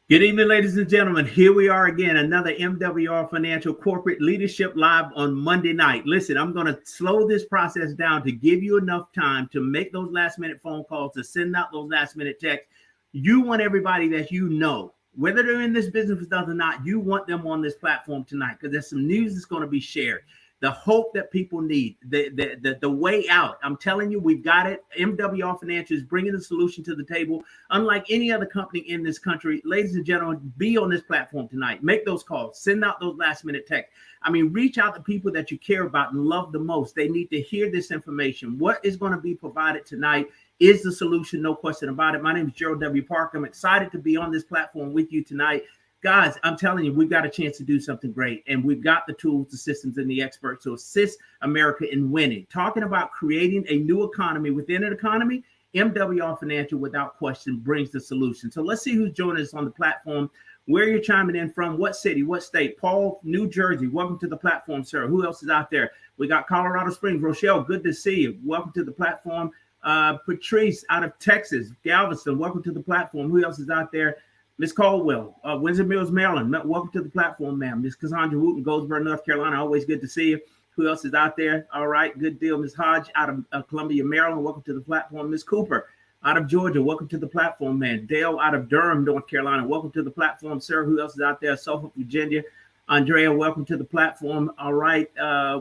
Good evening, ladies and gentlemen. Here we are again, another MWR Financial Corporate Leadership Live on Monday night. Listen, I'm going to slow this process down to give you enough time to make those last-minute phone calls, to send out those last-minute texts. You want everybody that you know, whether they're in this business or not, you want them on this platform tonight because there's some news that's going to be shared. The hope that people need, the way out. I'm telling you, we've got it. MWR Financial is bringing the solution to the table. Unlike any other company in this country, ladies and gentlemen, be on this platform tonight. Make those calls. Send out those last-minute texts. I mean, reach out to people that you care about and love the most. They need to hear this information. What is going to be provided tonight is the solution, no question about it. My name is Gerald W. Parker. I'm excited to be on this platform with you tonight. Guys, I'm telling you, we've got a chance to do something great, and we've got the tools, the systems, and the experts to assist America in winning. Talking about creating a new economy within an economy, MWR Financial, without question, brings the solution. So let's see who's joining us on the platform, where you're chiming in from, what city, what state. Paul, New Jersey, welcome to the platform, sir. Who else is out there? We got Colorado Springs. Rochelle, good to see you. Welcome to the platform. Patrice out of Texas, Galveston, welcome to the platform. Who else is out there? Miss Caldwell, Windsor Mills, Maryland. Welcome to the platform, ma'am. Miss Cassandra Wooten, Goldsboro, North Carolina. Always good to see you. Who else is out there? All right, good deal. Miss Hodge out of Columbia, Maryland. Welcome to the platform. Miss Cooper out of Georgia. Welcome to the platform, man. Dale out of Durham, North Carolina. Welcome to the platform, sir. Who else is out there? Suffolk, Virginia. Andrea, welcome to the platform. All right.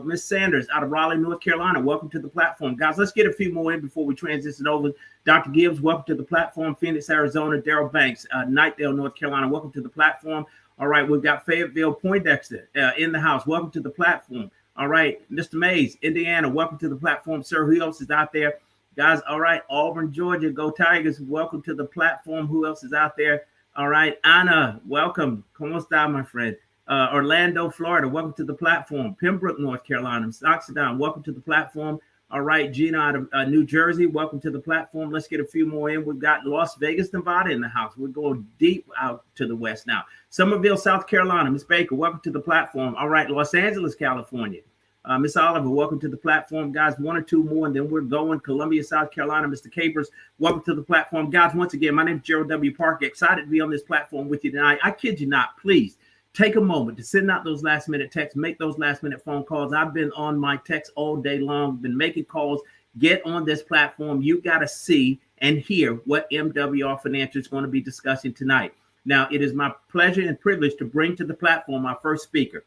Miss Sanders out of Raleigh, North Carolina. Welcome to the platform. Guys, let's get a few more in before we transition over. Dr. Gibbs, welcome to the platform. Phoenix, Arizona. Darryle Banks, Knightdale, North Carolina. Welcome to the platform. All right. We've got Fayetteville, Poindexter in the house. Welcome to the platform. All right. Mr. Mays, Indiana. Welcome to the platform, sir. Who else is out there? Guys, all right. Auburn, Georgia. Go Tigers. Welcome to the platform. Who else is out there? All right. Anna, welcome. ¿Cómo está, my friend? Orlando, Florida, welcome to the platform. Pembroke, North Carolina. Oxidon, welcome to the platform. All right, Gina out of New Jersey, welcome to the platform. Let's get a few more in. We've got Las Vegas, Nevada in the house. We're going deep out to the west now. Somerville, South Carolina. Miss Baker, welcome to the platform. All right, Los Angeles, California. Miss Oliver, welcome to the platform. Guys, one or two more, and then we're going. Columbia, South Carolina. Mr. Capers, welcome to the platform. Guys, once again, my name is Gerald W. Parker. Excited to be on this platform with you tonight. I kid you not, please. Take a moment to send out those last-minute texts, make those last-minute phone calls. I've been on my text all day long, been making calls. Get on this platform. You got to see and hear what MWR Financial is going to be discussing tonight. Now, it is my pleasure and privilege to bring to the platform our first speaker.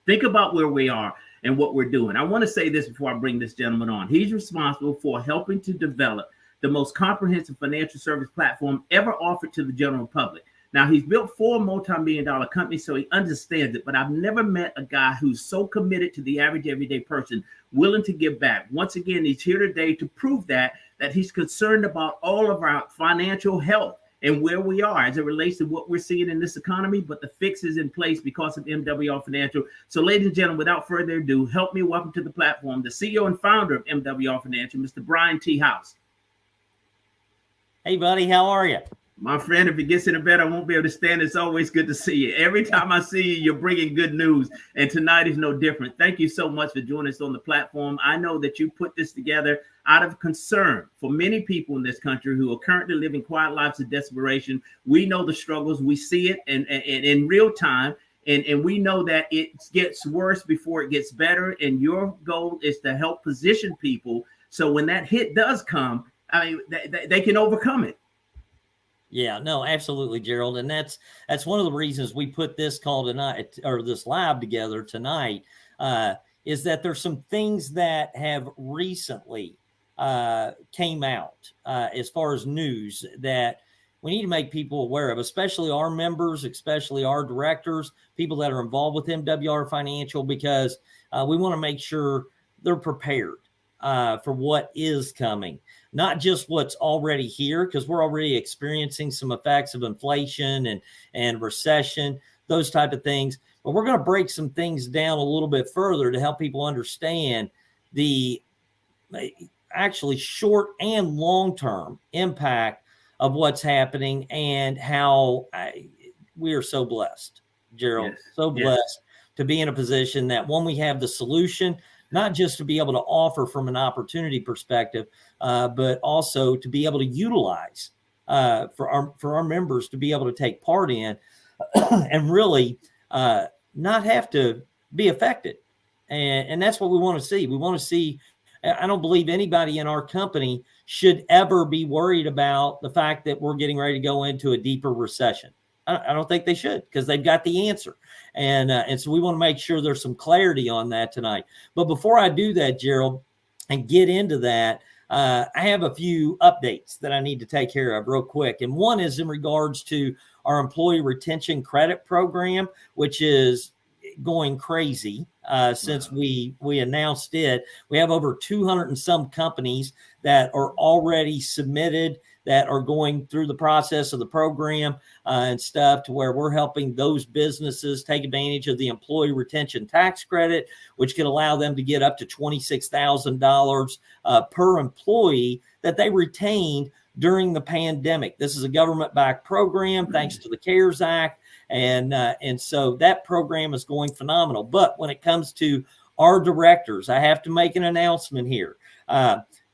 Think about where we are and what we're doing. I want to say this before I bring this gentleman on. He's responsible for helping to develop the most comprehensive financial service platform ever offered to the general public. Now, he's built 4 multi-million-dollar companies, so he understands it. But I've never met a guy who's so committed to the average everyday person, willing to give back. Once again, he's here today to prove that he's concerned about all of our financial health and where we are as it relates to what we're seeing in this economy. But the fix is in place because of MWR Financial. So, ladies and gentlemen, without further ado, help me welcome to the platform the CEO and founder of MWR Financial, Mr. Brian T. House. Hey, buddy, how are you? My friend, if it gets any better, I won't be able to stand. It's always good to see you. Every time I see you, you're bringing good news. And tonight is no different. Thank you so much for joining us on the platform. I know that you put this together out of concern for many people in this country who are currently living quiet lives of desperation. We know the struggles. We see it and in real time. And we know that it gets worse before it gets better. And your goal is to help position people so when that hit does come, I mean, they can overcome it. Yeah, no, absolutely, Gerald. And that's one of the reasons we put this call tonight, or this live together tonight, is that there's some things that have recently came out as far as news that we need to make people aware of, especially our members, especially our directors, people that are involved with MWR Financial, because we want to make sure they're prepared for what is coming. Not just what's already here, because we're already experiencing some effects of inflation and recession, those type of things. But we're going to break some things down a little bit further to help people understand the actually short and long-term impact of what's happening and how we are so blessed, Gerald, so blessed to be in a position that when we have the solution, not just to be able to offer from an opportunity perspective, but also to be able to utilize for our members to be able to take part in and really not have to be affected. And that's what we want to see. We want to see, I don't believe anybody in our company should ever be worried about the fact that we're getting ready to go into a deeper recession. I don't think they should, because they've got the answer. And so we want to make sure there's some clarity on that tonight. But before I do that, Gerald, and get into that, I have a few updates that I need to take care of real quick. And one is in regards to our employee retention credit program, which is going crazy since we announced it. We have over 200 and some companies that are already submitted, that are going through the process of the program and stuff, to where we're helping those businesses take advantage of the employee retention tax credit, which can allow them to get up to $26,000 per employee that they retained during the pandemic. This is a government-backed program, thanks to the CARES Act. And so that program is going phenomenal. But when it comes to our directors, I have to make an announcement here.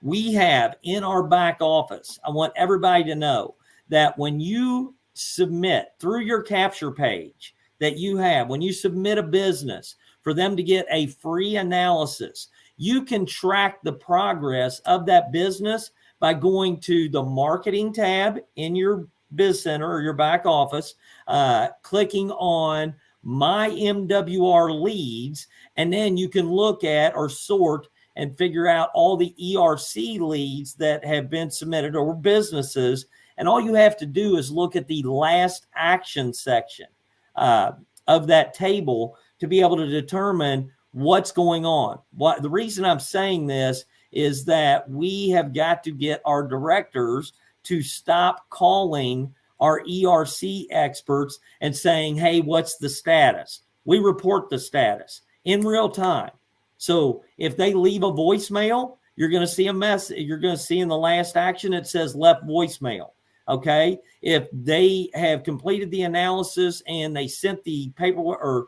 We have in our back office, I want everybody to know that when you submit through your capture page that you have, when you submit a business for them to get a free analysis, you can track the progress of that business by going to the marketing tab in your Biz Center or your back office, clicking on My MWR Leads, and then you can look at or sort and figure out all the ERC leads that have been submitted, or businesses. And all you have to do is look at the last action section of that table to be able to determine what's going on. The reason I'm saying this is that we have got to get our directors to stop calling our ERC experts and saying, hey, what's the status? We report the status in real time. So if they leave a voicemail, you're going to see a message. You're going to see in the last action, it says left voicemail. Okay. If they have completed the analysis and they sent the paperwork, or,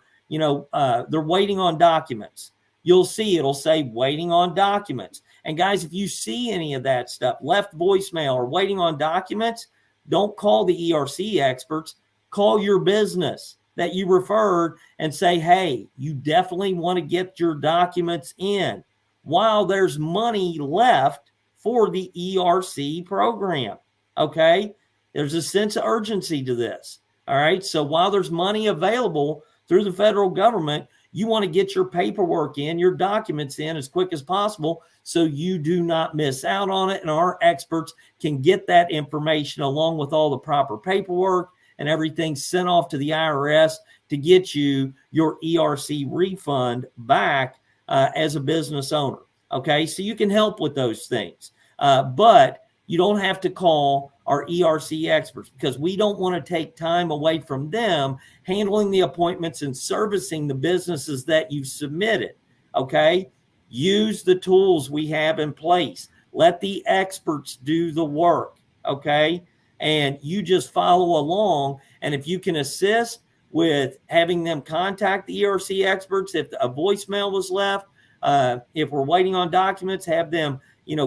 they're waiting on documents, you'll see it'll say waiting on documents. And guys, if you see any of that stuff, left voicemail or waiting on documents, don't call the ERC experts, call your business that you referred and say, hey, you definitely want to get your documents in while there's money left for the ERC program. Okay. There's a sense of urgency to this. All right. So while there's money available through the federal government, you want to get your paperwork in, your documents in as quick as possible, so you do not miss out on it. And our experts can get that information along with all the proper paperwork and everything sent off to the IRS to get you your ERC refund back as a business owner. Okay, so you can help with those things. But you don't have to call our ERC experts, because we don't want to take time away from them handling the appointments and servicing the businesses that you've submitted. Okay, use the tools we have in place. Let the experts do the work. Okay, and you just follow along. And if you can assist with having them contact the ERC experts, if a voicemail was left, if we're waiting on documents, have them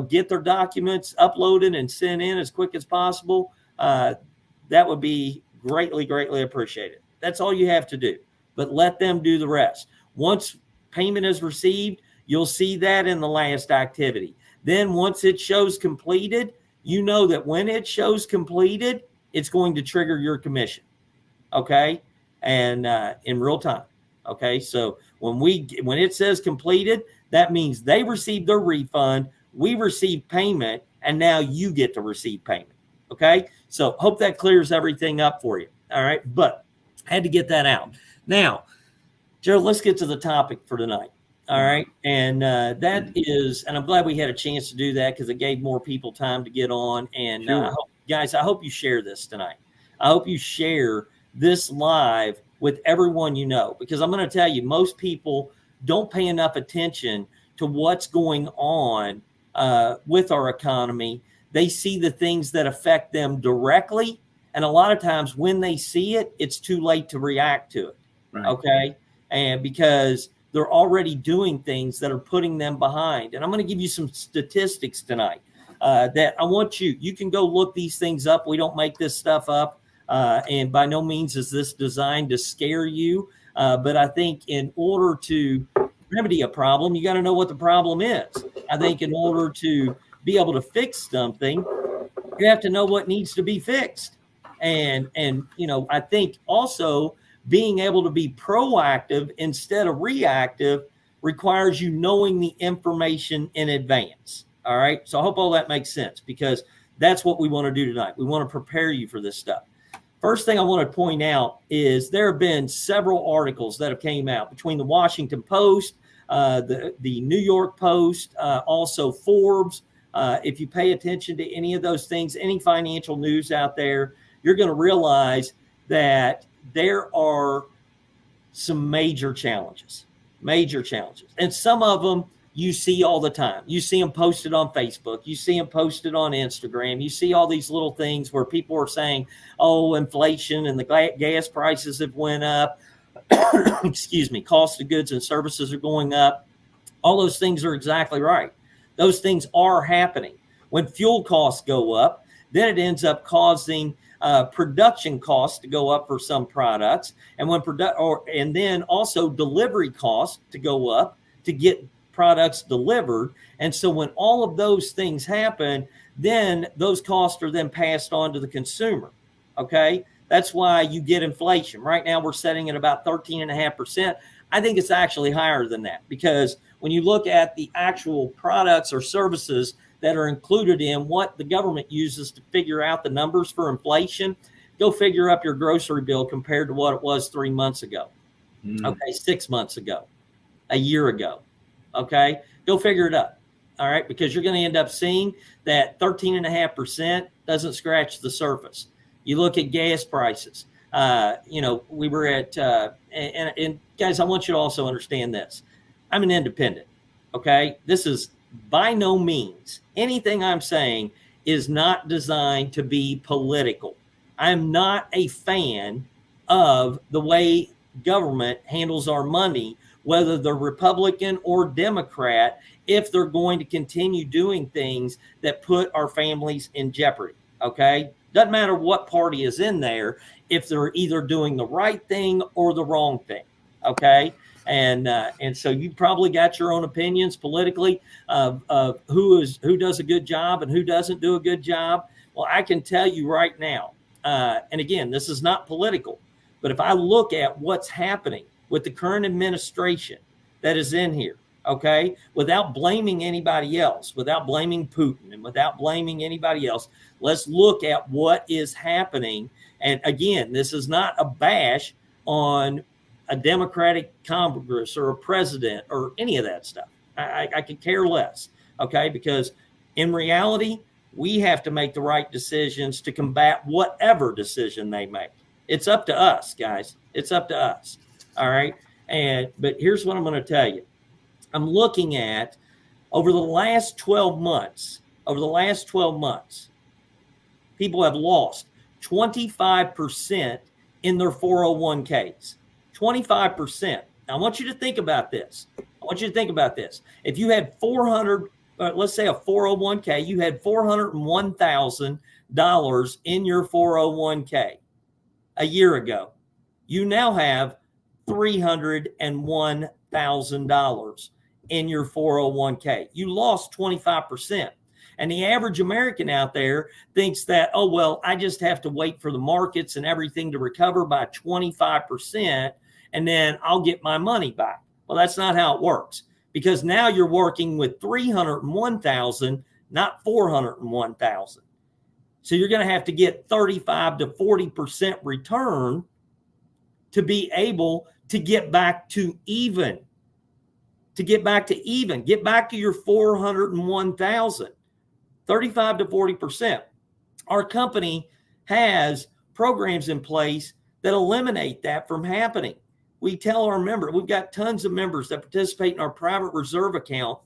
get their documents uploaded and sent in as quick as possible. That would be greatly, greatly appreciated. That's all you have to do, but let them do the rest. Once payment is received, you'll see that in the last activity. Then once it shows completed, you know that when it shows completed, it's going to trigger your commission. Okay. And in real time. Okay. So when it says completed, that means they received their refund, we receive payment, and now you get to receive payment. Okay. So hope that clears everything up for you. All right. But I had to get that out. Now, Gerald, let's get to the topic for tonight. All right. And that is, and I'm glad we had a chance to do that, because it gave more people time to get on. And sure. Guys, I hope you share this tonight. I hope you share this live with everyone you know, because I'm going to tell you, most people don't pay enough attention to what's going on with our economy. They see the things that affect them directly. And a lot of times when they see it, it's too late to react to it. Right. Okay. And because they're already doing things that are putting them behind. And I'm going to give you some statistics tonight. that I want you can go look these things up. We don't make this stuff up. And by no means is this designed to scare you. But I think in order to remedy a problem, you got to know what the problem is. I think in order to be able to fix something, you have to know what needs to be fixed. And I think also being able to be proactive instead of reactive requires you knowing the information in advance. All right. So I hope all that makes sense, because that's what we want to do tonight. We want to prepare you for this stuff. First thing I want to point out is there have been several articles that have came out between the Washington Post, the New York Post, also Forbes. If you pay attention to any of those things, any financial news out there, you're going to realize that there are some major challenges. And some of them you see all the time. You see them posted on Facebook. You see them posted on Instagram. You see all these little things where people are saying, oh, inflation and the gas prices have went up. Excuse me. Cost of goods and services are going up. All those things are exactly right. Those things are happening. When fuel costs go up, then it ends up causing production costs to go up for some products, and and then also delivery costs to go up to get products delivered. And so when all of those things happen, then those costs are then passed on to the consumer. Okay, that's why you get inflation. Right now we're setting at about 13.5%. I think it's actually higher than that, because when you look at the actual products or services that are included in what the government uses to figure out the numbers for inflation, go figure up your grocery bill compared to what it was 3 months ago. Okay, 6 months ago, a year ago. Okay, go figure it up. All right, because you're going to end up seeing that 13.5% doesn't scratch the surface. You look at gas prices. We were at, and guys, I want you to also understand this. I'm an independent. Okay, this is by no means anything I'm saying is not designed to be political. I'm not a fan of the way government handles our money, whether they're Republican or Democrat, if they're going to continue doing things that put our families in jeopardy. Okay, doesn't matter what party is in there, if they're either doing the right thing or the wrong thing. Okay. And so you probably got your own opinions politically of who does a good job and who doesn't do a good job. Well, I can tell you right now, and again, this is not political, but if I look at what's happening with the current administration that is in here, okay, without blaming anybody else, without blaming Putin and without blaming anybody else, let's look at what is happening. And again, this is not a bash on a Democratic Congress or a president or any of that stuff. I could care less, okay? Because in reality, we have to make the right decisions to combat whatever decision they make. It's up to us, guys. It's up to us, all right? But here's what I'm going to tell you. I'm looking at over the last 12 months, people have lost 25% in their 401ks. 25%. Now, I want you to think about this. If you had 400, let's say a 401k, you had $401,000 in your 401k a year ago. You now have $301,000 in your 401k. You lost 25%. And the average American out there thinks that, oh, well, I just have to wait for the markets and everything to recover by 25%. And then I'll get my money back. Well, that's not how it works, because now you're working with 301,000, not 401,000. So you're going to have to get 35 to 40% return to be able to get back to even. Get back to your 401,000, 35 to 40%. Our company has programs in place that eliminate that from happening. We tell our members, we've got tons of members that participate in our private reserve account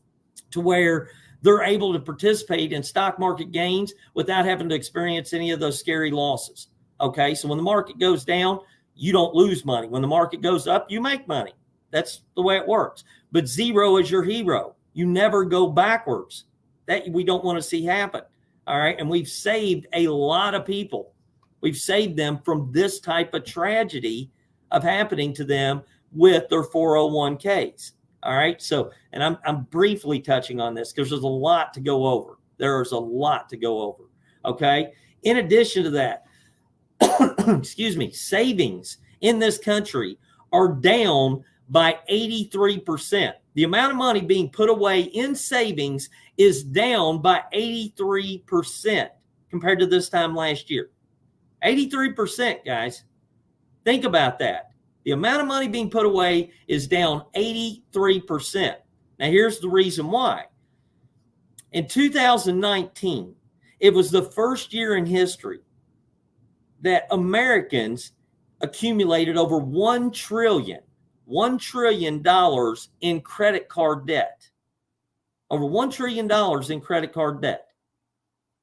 to where they're able to participate in stock market gains without having to experience any of those scary losses. Okay, so when the market goes down, you don't lose money. When the market goes up, you make money. That's the way it works. But zero is your hero. You never go backwards. That we don't want to see happen. All right. And we've saved a lot of people. We've saved them from this type of tragedy of happening to them with their 401ks. All right. So, and I'm briefly touching on this because there's a lot to go over. There's a lot to go over. Okay. In addition to that, excuse me, savings in this country are down by 83%. The amount of money being put away in savings is down by 83% compared to this time last year. 83%, guys. Think about that. The amount of money being put away is down 83%. Now, here's the reason why. In 2019, it was the first year in history that Americans accumulated over $1 trillion in credit card debt. Over $1 trillion in credit card debt.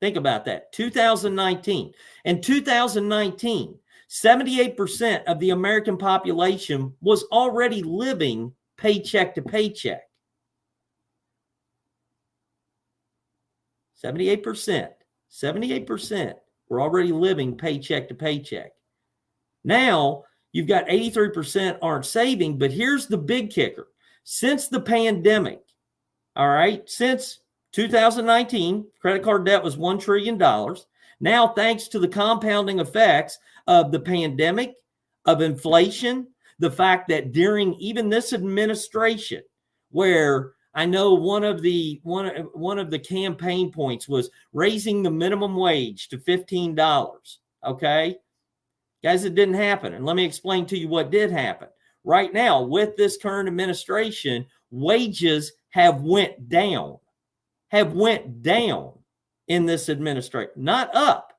Think about that. 2019. In 2019, 78% of the American population was already living paycheck to paycheck. 78% were already living paycheck to paycheck. Now, you've got 83% aren't saving, but here's the big kicker. Since the pandemic, all right, since 2019, credit card debt was $1 trillion. Now, thanks to the compounding effects of the pandemic, of inflation, the fact that during even this administration, where I know one of the campaign points was raising the minimum wage to $15. Okay, guys, it didn't happen. And let me explain to you what did happen. Right now, with this current administration, wages have went down in this administration, not up.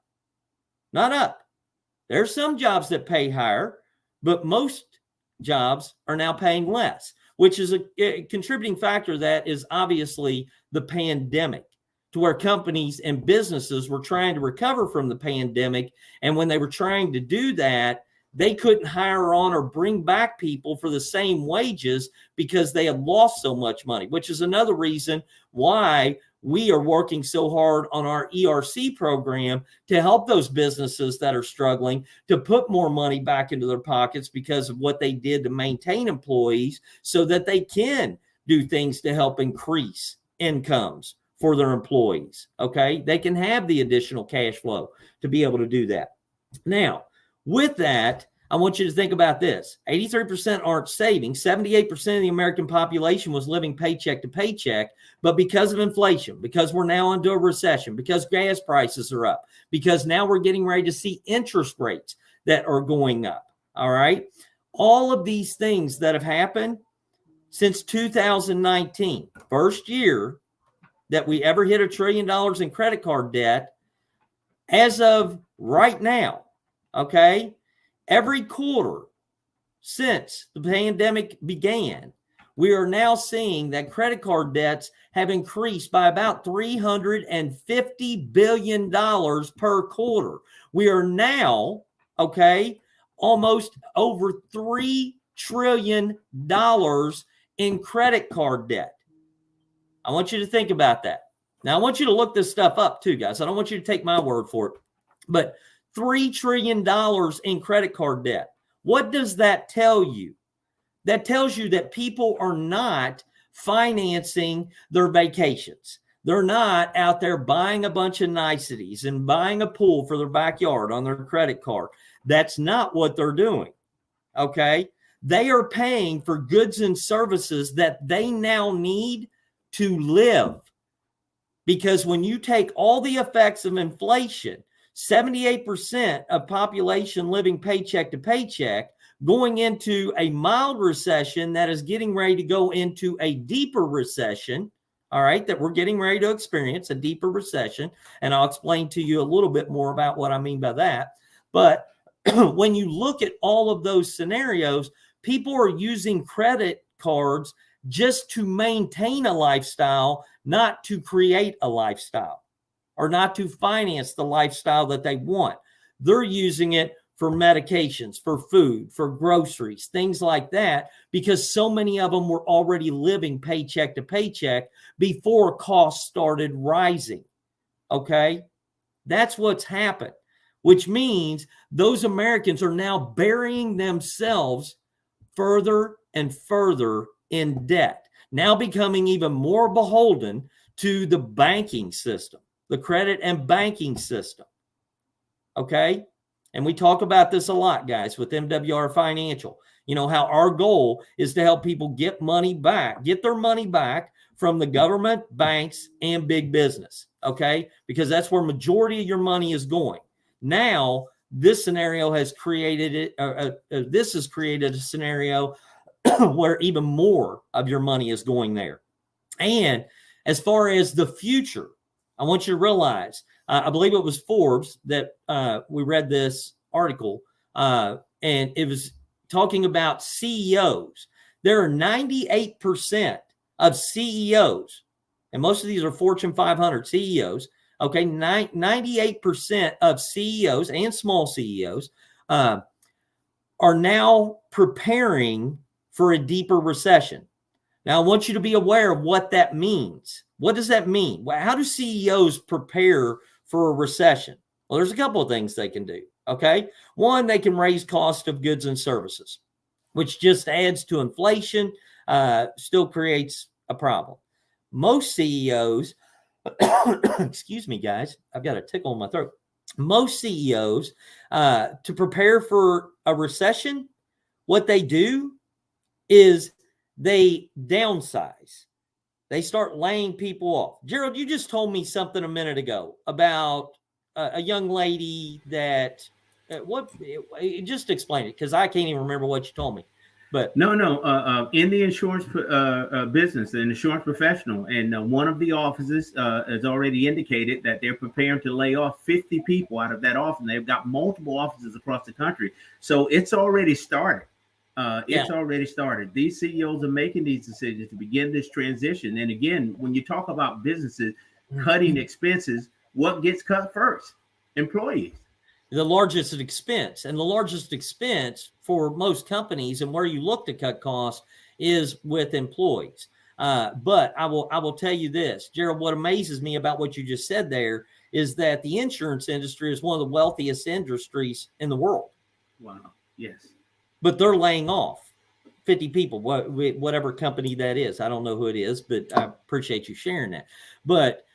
There's some jobs that pay higher, but most jobs are now paying less, which is a contributing factor that is obviously the pandemic, to where companies and businesses were trying to recover from the pandemic. And when they were trying to do that, they couldn't hire on or bring back people for the same wages because they had lost so much money, which is another reason why we are working so hard on our ERC program to help those businesses that are struggling to put more money back into their pockets because of what they did to maintain employees, so that they can do things to help increase incomes for their employees. Okay, they can have the additional cash flow to be able to do that. Now, with that, I want you to think about this. 83% aren't saving. 78% of the American population was living paycheck to paycheck. But because of inflation, because we're now into a recession, because gas prices are up, because now we're getting ready to see interest rates that are going up. All right. All of these things that have happened since 2019, first year that we ever hit $1 trillion in credit card debt, as of right now, okay, every quarter since the pandemic began, we are now seeing that credit card debts have increased by about $350 billion per quarter. We are now, okay, almost over $3 trillion in credit card debt. I want you to think about that. Now, I want you to look this stuff up too, guys. I don't want you to take my word for it, but $3 trillion in credit card debt. What does that tell you? That tells you that people are not financing their vacations. They're not out there buying a bunch of niceties and buying a pool for their backyard on their credit card. That's not what they're doing. Okay? They are paying for goods and services that they now need to live. Because when you take all the effects of inflation, 78% of population living paycheck to paycheck, going into a mild recession that is getting ready to go into a deeper recession, all right, that we're getting ready to experience, a deeper recession. And I'll explain to you a little bit more about what I mean by that. But when you look at all of those scenarios, people are using credit cards just to maintain a lifestyle, not to create a lifestyle, or not to finance the lifestyle that they want. They're using it for medications, for food, for groceries, things like that, because so many of them were already living paycheck to paycheck before costs started rising. Okay? That's what's happened, which means those Americans are now burying themselves further and further in debt, now becoming even more beholden to the banking system, the credit and banking system. Okay? And we talk about this a lot, guys, with MWR Financial. You know, how our goal is to help people get their money back from the government, banks, and big business. Okay? Because that's where majority of your money is going. Now, this scenario has created this has created a scenario where even more of your money is going there. And as far as the future, I want you to realize, I believe it was Forbes that we read this article, and it was talking about CEOs. There are 98% of CEOs, and most of these are Fortune 500 CEOs. Okay, 98% of CEOs and small CEOs are now preparing for a deeper recession. Now, I want you to be aware of what that means. What does that mean? How do CEOs prepare for a recession? Well, there's a couple of things they can do, okay? One, they can raise cost of goods and services, which just adds to inflation, still creates a problem. Most CEOs, excuse me, guys, I've got a tickle in my throat. Most CEOs, to prepare for a recession, what they do is they downsize. They start laying people off. Gerald, you just told me something a minute ago about a young lady that, just explain it, because I can't even remember what you told me. But No, in the insurance business, an insurance professional, and one of the offices has already indicated that they're preparing to lay off 50 people out of that office. And they've got multiple offices across the country. So it's already started. It's already started. These CEOs are making these decisions to begin this transition. And again, when you talk about businesses cutting expenses, what gets cut first? Employees. The largest expense, and the largest expense for most companies, and where you look to cut costs, is with employees. But I will tell you this, Gerald, what amazes me about what you just said there is that the insurance industry is one of the wealthiest industries in the world. Wow. Yes. But they're laying off 50 people, whatever company that is. I don't know who it is, but I appreciate you sharing that. But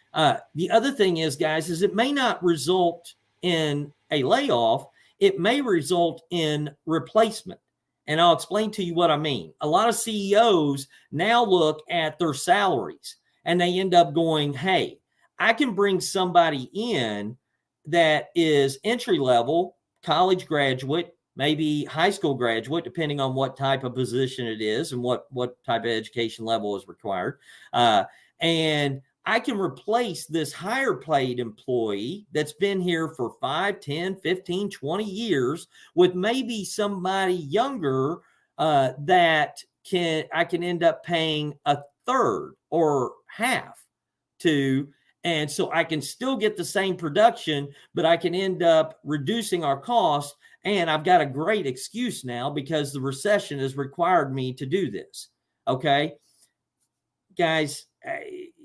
the other thing is, guys, is it may not result in a layoff. It may result in replacement. And I'll explain to you what I mean. A lot of CEOs now look at their salaries and they end up going, hey, I can bring somebody in that is entry level, college graduate, maybe high school graduate, depending on what type of position it is and what type of education level is required. And I can replace this higher paid employee that's been here for 5, 10, 15, 20 years with maybe somebody younger that I can end up paying a third or half to. And so I can still get the same production, but I can end up reducing our costs. And I've got a great excuse now because the recession has required me to do this. Okay, guys,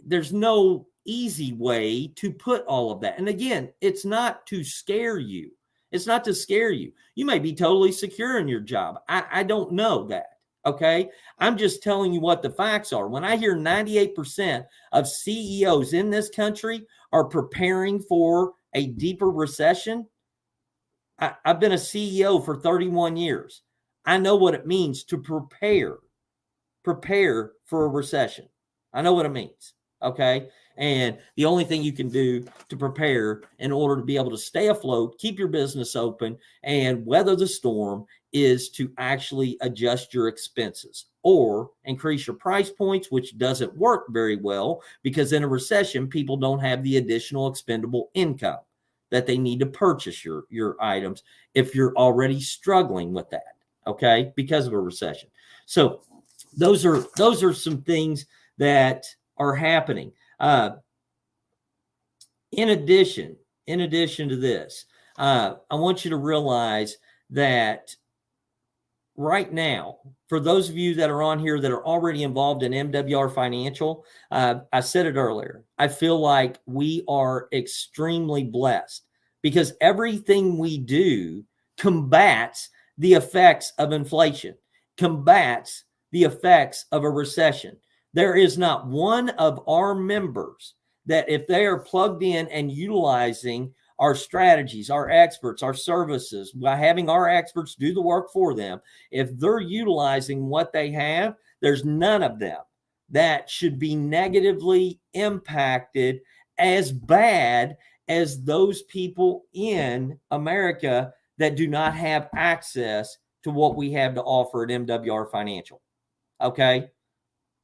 there's no easy way to put all of that. And again, it's not to scare you. It's not to scare you. You may be totally secure in your job. I don't know that. Okay. I'm just telling you what the facts are. When I hear 98% of CEOs in this country are preparing for a deeper recession, I've been a CEO for 31 years. I know what it means to prepare for a recession. I know what it means. Okay. And the only thing you can do to prepare in order to be able to stay afloat, keep your business open, and weather the storm is to actually adjust your expenses or increase your price points, which doesn't work very well because in a recession, people don't have the additional expendable income that they need to purchase your items if you're already struggling with that, okay, because of a recession. So those are some things that are happening. In addition to this, I want you to realize that right now, for those of you that are on here that are already involved in MWR Financial, I said it earlier, I feel like we are extremely blessed because everything we do combats the effects of inflation, combats the effects of a recession. There is not one of our members that if they are plugged in and utilizing our strategies, our experts, our services, by having our experts do the work for them, if they're utilizing what they have, there's none of them that should be negatively impacted as bad as those people in America that do not have access to what we have to offer at MWR Financial. Okay?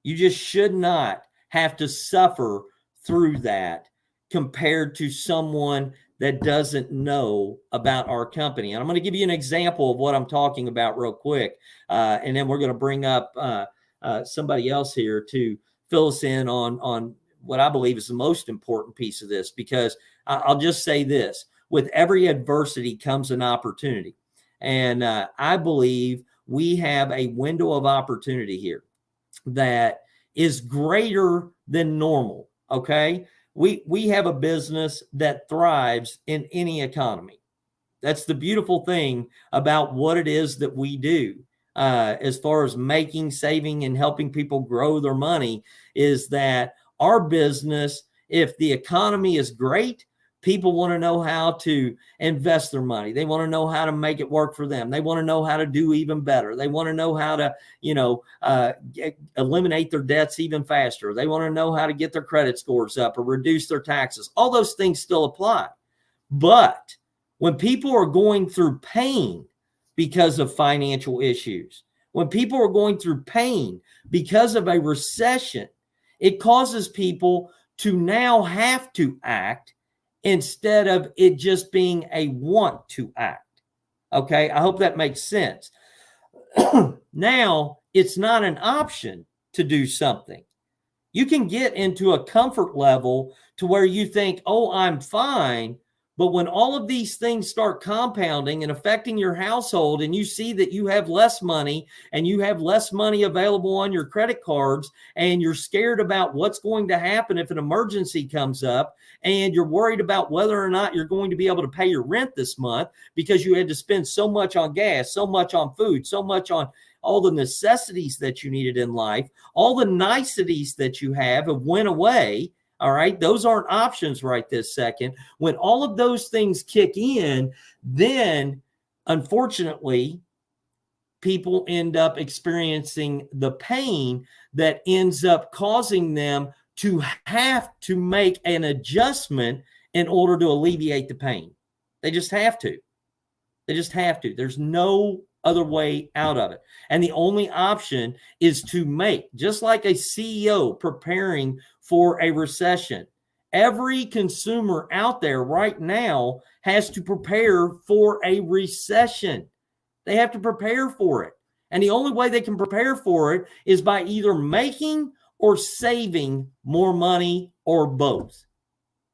You just should not have to suffer through that compared to someone that doesn't know about our company. And I'm going to give you an example of what I'm talking about real quick. And then we're going to bring up somebody else here to fill us in on what I believe is the most important piece of this, because I'll just say this: with every adversity comes an opportunity. And I believe we have a window of opportunity here that is greater than normal. Okay. We have a business that thrives in any economy. That's the beautiful thing about what it is that we do, as far as making, saving, and helping people grow their money, is that our business, if the economy is great, people want to know how to invest their money. They want to know how to make it work for them. They want to know how to do even better. They want to know how to, eliminate their debts even faster. They want to know how to get their credit scores up or reduce their taxes. All those things still apply. But when people are going through pain because of financial issues, when people are going through pain because of a recession, it causes people to now have to act instead of it just being a want to act. Okay, I hope that makes sense. Now, it's not an option to do something. You can get into a comfort level to where you think, oh, I'm fine. But when all of these things start compounding and affecting your household, and you see that you have less money and you have less money available on your credit cards, and you're scared about what's going to happen if an emergency comes up, and you're worried about whether or not you're going to be able to pay your rent this month because you had to spend so much on gas, so much on food, so much on all the necessities that you needed in life, all the niceties that you have went away. All right. Those aren't options right this second. When all of those things kick in, then unfortunately, people end up experiencing the pain that ends up causing them to have to make an adjustment in order to alleviate the pain. They just have to. They just have to. There's no other way out of it. And the only option is to make, just like a CEO preparing for a recession. Every consumer out there right now has to prepare for a recession. They have to prepare for it. And the only way they can prepare for it is by either making or saving more money, or both.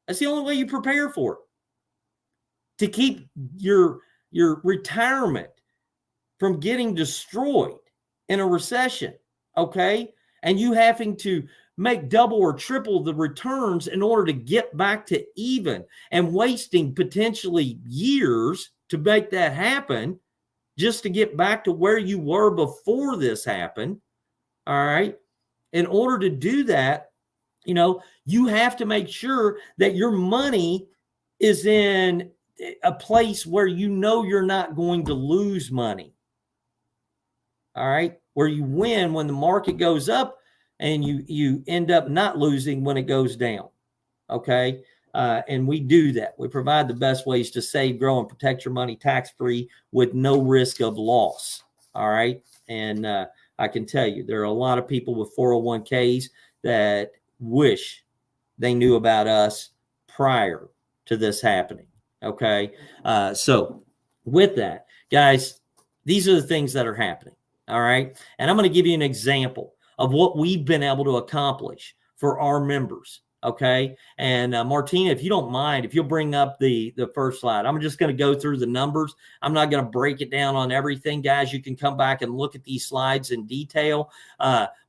That's the only way you prepare for it. To keep your retirement from getting destroyed in a recession, okay? And you having to make double or triple the returns in order to get back to even, and wasting potentially years to make that happen just to get back to where you were before this happened, all right? In order to do that, you have to make sure that your money is in a place where you're not going to lose money. All right, where you win when the market goes up, and you end up not losing when it goes down. Okay, and we do that. We provide the best ways to save, grow, and protect your money tax-free with no risk of loss. All right, and I can tell you there are a lot of people with 401ks that wish they knew about us prior to this happening. Okay, so with that, guys, these are the things that are happening. All right. And I'm going to give you an example of what we've been able to accomplish for our members. Okay. And Martina, if you don't mind, if you'll bring up the first slide, I'm just going to go through the numbers. I'm not going to break it down on everything, guys. You can come back and look at these slides in detail.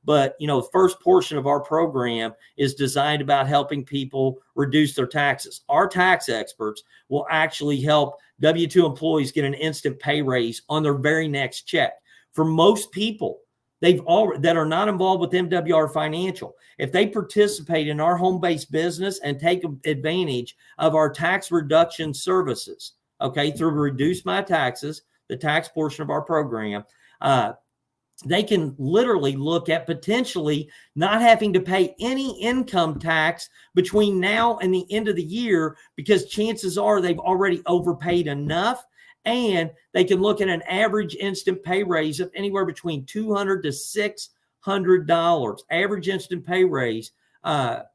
But, you know, the first portion of our program is designed about helping people reduce their taxes. Our tax experts will actually help W-2 employees get an instant pay raise on their very next check. For most people, that are not involved with MWR Financial, if they participate in our home-based business and take advantage of our tax reduction services, okay, through Reduce My Taxes, the tax portion of our program, they can literally look at potentially not having to pay any income tax between now and the end of the year, because chances are they've already overpaid enough. And they can look at an average instant pay raise of anywhere between $200 to $600, average instant pay raise per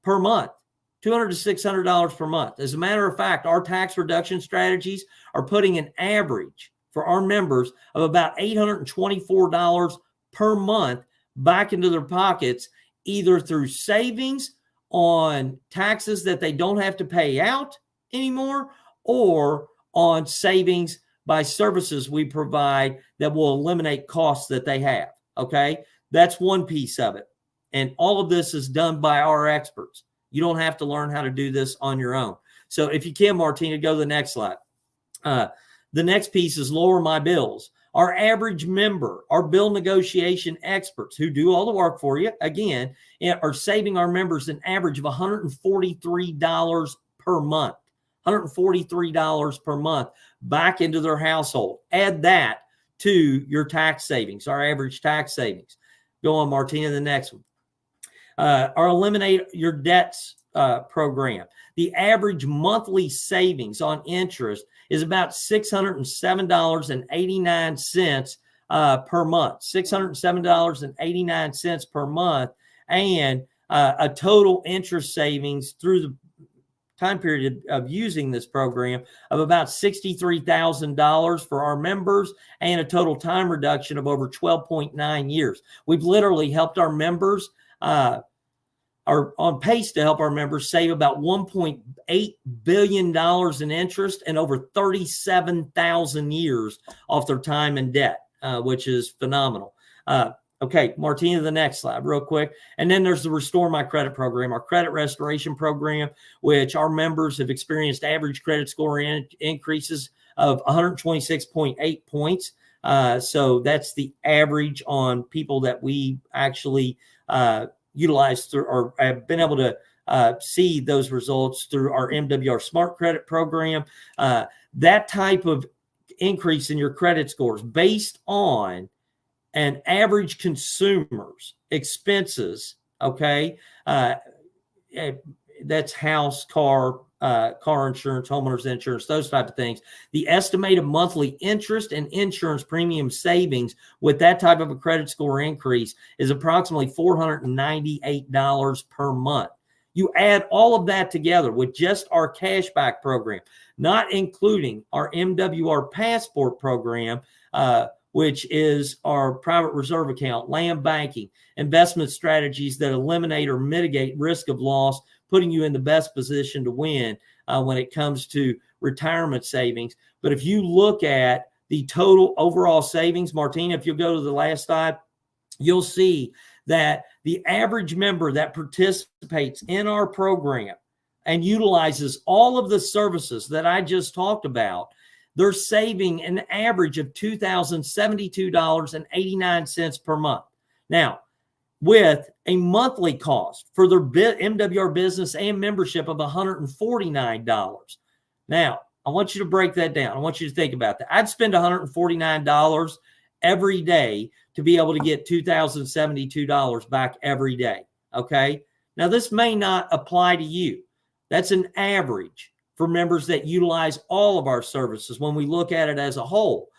month, $200 to $600 per month. As a matter of fact, our tax reduction strategies are putting an average for our members of about $824 per month back into their pockets, either through savings on taxes that they don't have to pay out anymore, or on savings by services we provide that will eliminate costs that they have. Okay. That's one piece of it. And all of this is done by our experts. You don't have to learn how to do this on your own. So if you can, Martina, go to the next slide. The next piece is lower my bills. Our average member, our bill negotiation experts who do all the work for you, again, are saving our members an average of $143 per month. $143 per month back into their household. Add that to your tax savings, our average tax savings. Go on, Martina, the next one. Our Eliminate Your Debts program. The average monthly savings on interest is about $607.89 per month. $607.89 per month, and a total interest savings through the time period of using this program of about $63,000 for our members, and a total time reduction of over 12.9 years. We've literally helped our members, are on pace to help our members save about $1.8 billion in interest and over 37,000 years off their time and debt, which is phenomenal. Okay, Martina, the next slide real quick. And then there's the Restore My Credit program, our credit restoration program, which our members have experienced average credit score increases of 126.8 points. So that's the average on people that we actually utilize through, or have been able to see those results through our MWR Smart Credit program. That type of increase in your credit scores based on an average consumer's expenses, okay, that's house, car insurance, homeowners insurance, those type of things. The estimated monthly interest and insurance premium savings with that type of a credit score increase is approximately $498 per month. You add all of that together with just our cashback program, not including our MWR Passport program, which is our private reserve account, land banking, investment strategies that eliminate or mitigate risk of loss, putting you in the best position to win when it comes to retirement savings. But if you look at the total overall savings, Martina, if you'll go to the last slide, you'll see that the average member that participates in our program and utilizes all of the services that I just talked about, they're saving an average of $2,072.89 per month. Now, with a monthly cost for their MWR business and membership of $149. Now, I want you to break that down. I want you to think about that. I'd spend $149 every day to be able to get $2,072 back every day, okay? Now, this may not apply to you. That's an average for members that utilize all of our services when we look at it as a whole.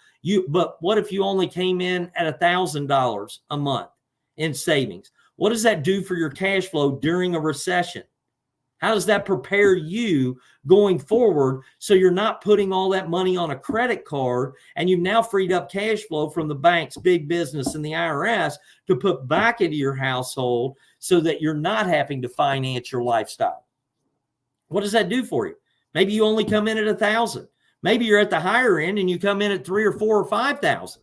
But what if you only came in at $1,000 a month in savings? What does that do for your cash flow during a recession? How does that prepare you going forward so you're not putting all that money on a credit card and you've now freed up cash flow from the banks, big business, and the IRS to put back into your household so that you're not having to finance your lifestyle? What does that do for you? Maybe you only come in at $1,000. Maybe you're at the higher end and you come in at $3,000 or $4,000 or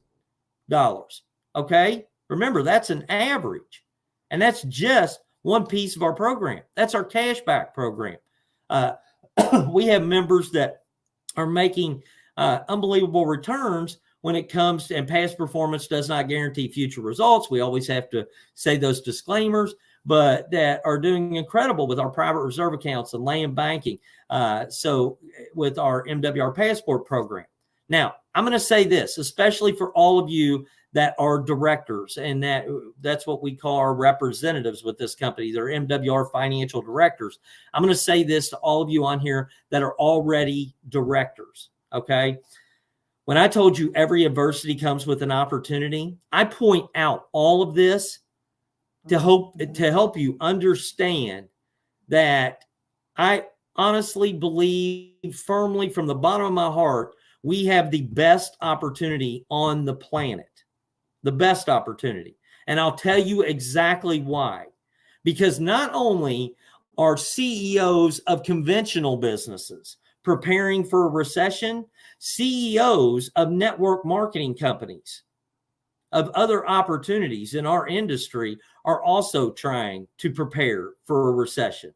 $5,000. Okay? Remember, that's an average. And that's just one piece of our program. That's our cashback program. We have members that are making unbelievable returns when it comes to, and past performance does not guarantee future results. We always have to say those disclaimers, but that are doing incredible with our private reserve accounts and land banking. So with our MWR Passport program. Now, I'm going to say this, especially for all of you that are directors, and that's what we call our representatives with this company. They're MWR Financial Directors. I'm going to say this to all of you on here that are already directors, okay? When I told you every adversity comes with an opportunity, I point out all of this to help you understand that I honestly believe firmly from the bottom of my heart, we have the best opportunity on the planet. The best opportunity. And I'll tell you exactly why. Because not only are CEOs of conventional businesses preparing for a recession, CEOs of network marketing companies, of other opportunities in our industry are also trying to prepare for a recession.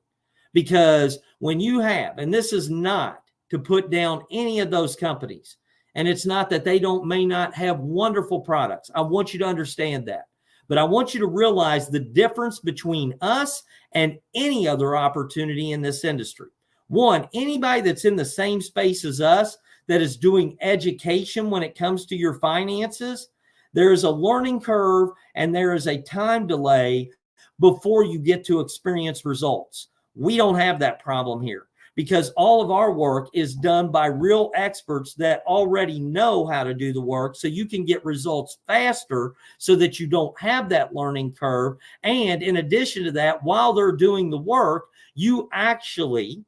Because when you have, and this is not to put down any of those companies, and it's not that they may not have wonderful products. I want you to understand that. But I want you to realize the difference between us and any other opportunity in this industry. One, anybody that's in the same space as us that is doing education when it comes to your finances, there is a learning curve and there is a time delay before you get to experience results. We don't have that problem here, because all of our work is done by real experts that already know how to do the work, so you can get results faster so that you don't have that learning curve. And in addition to that, while they're doing the work, you actually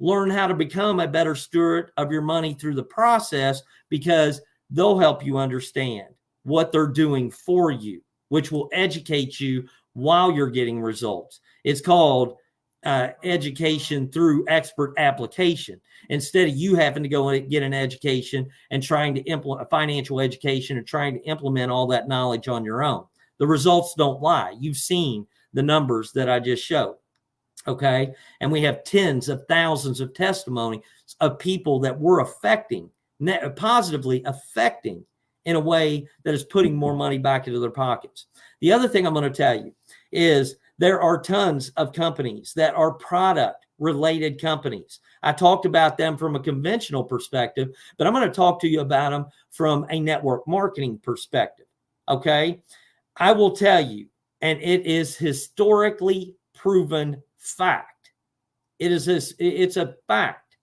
learn how to become a better steward of your money through the process, because they'll help you understand what they're doing for you, which will educate you while you're getting results. It's called education through expert application, instead of you having to go and get an education and trying to implement a financial education and trying to implement all that knowledge on your own. The results don't lie. You've seen the numbers that I just showed. Okay. And we have tens of thousands of testimonies of people that we're positively affecting in a way that is putting more money back into their pockets. The other thing I'm going to tell you is there are tons of companies that are product-related companies. I talked about them from a conventional perspective, but I'm going to talk to you about them from a network marketing perspective, okay? I will tell you, and it is historically proven fact. It's a fact